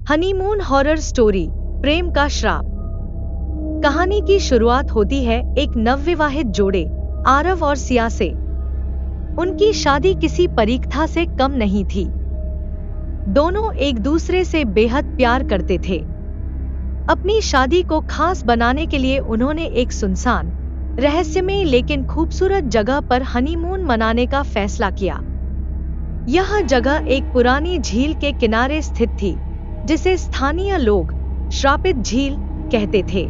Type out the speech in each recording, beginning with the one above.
Honeymoon horror story, प्रेम का श्राप। कहानी की शुरुआत होती है एक नवविवाहित जोड़े आरव और सिया से। उनकी शादी किसी परीक्षा से कम नहीं थी। दोनों एक दूसरे से बेहद प्यार करते थे। अपनी शादी को खास बनाने के लिए उन्होंने एक सुनसान, रहस्यमय लेकिन खूबसूरत जगह पर हनीमून मनाने का फैसला किया। यह जगह एक पुरानी झील के किनारे स्थित थी, जिसे स्थानीय लोग श्रापित झील कहते थे।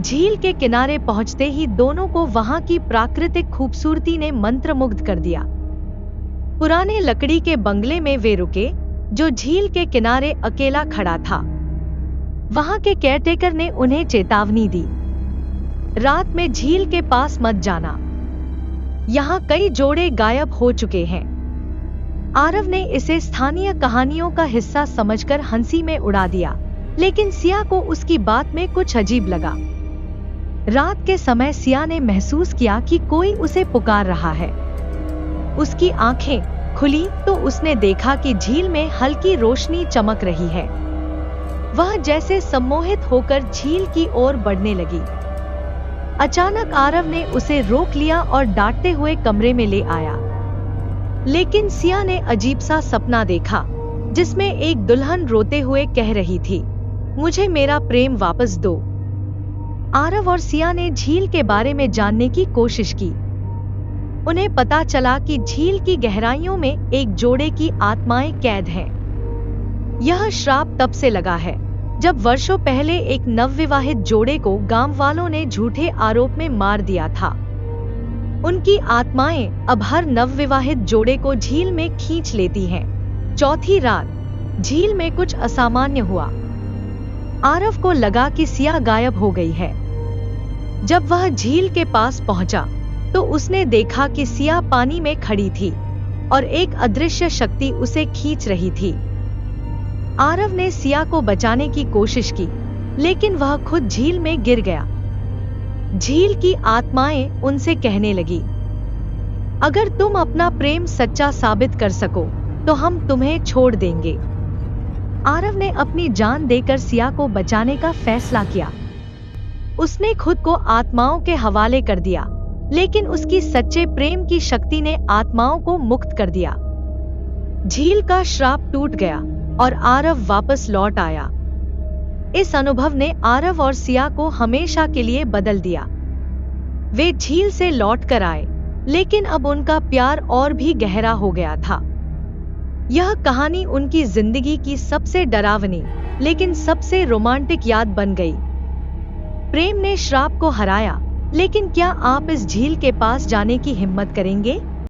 झील के किनारे पहुंचते ही दोनों को वहां की प्राकृतिक खूबसूरती ने मंत्रमुग्ध कर दिया। पुराने लकड़ी के बंगले में वे रुके, जो झील के किनारे अकेला खड़ा था। वहां के केयरटेकर ने उन्हें चेतावनी दी, रात में झील के पास मत जाना, यहाँ कई जोड़े गायब हो चुके हैं। आरव ने इसे स्थानीय कहानियों का हिस्सा समझकर हंसी में उड़ा दिया, लेकिन सिया को उसकी बात में कुछ अजीब लगा। रात के समय सिया ने महसूस किया कि कोई उसे पुकार रहा है। उसकी आंखें खुली तो उसने देखा कि झील में हल्की रोशनी चमक रही है। वह जैसे सम्मोहित होकर झील की ओर बढ़ने लगी। अचानक आरव ने उसे रोक लिया और डांटते हुए कमरे में ले आया। लेकिन सिया ने अजीब सा सपना देखा, जिसमें एक दुल्हन रोते हुए कह रही थी, मुझे मेरा प्रेम वापस दो। आरव और सिया ने झील के बारे में जानने की कोशिश की। उन्हें पता चला कि झील की गहराइयों में एक जोड़े की आत्माएं कैद हैं। यह श्राप तब से लगा है, जब वर्षों पहले एक नवविवाहित जोड़े को गांव वालों ने झूठे आरोप में मार दिया था। उनकी आत्माएं अब हर नवविवाहित जोड़े को झील में खींच लेती हैं। चौथी रात झील में कुछ असामान्य हुआ। आरव को लगा कि सिया गायब हो गई है। जब वह झील के पास पहुंचा, तो उसने देखा कि सिया पानी में खड़ी थी और एक अदृश्य शक्ति उसे खींच रही थी। आरव ने सिया को बचाने की कोशिश की, लेकिन वह खुद झील में गिर गया। झील की आत्माएं उनसे कहने लगी, अगर तुम अपना प्रेम सच्चा साबित कर सको, तो हम तुम्हें छोड़ देंगे। आरव ने अपनी जान देकर सिया को बचाने का फैसला किया। उसने खुद को आत्माओं के हवाले कर दिया, लेकिन उसकी सच्चे प्रेम की शक्ति ने आत्माओं को मुक्त कर दिया। झील का श्राप टूट गया और आरव वापस लौट आया। इस अनुभव ने आरव और सिया को हमेशा के लिए बदल दिया। वे झील से लौट कर आए, लेकिन अब उनका प्यार और भी गहरा हो गया था। यह कहानी उनकी जिंदगी की सबसे डरावनी लेकिन सबसे रोमांटिक याद बन गई। प्रेम ने श्राप को हराया, लेकिन क्या आप इस झील के पास जाने की हिम्मत करेंगे?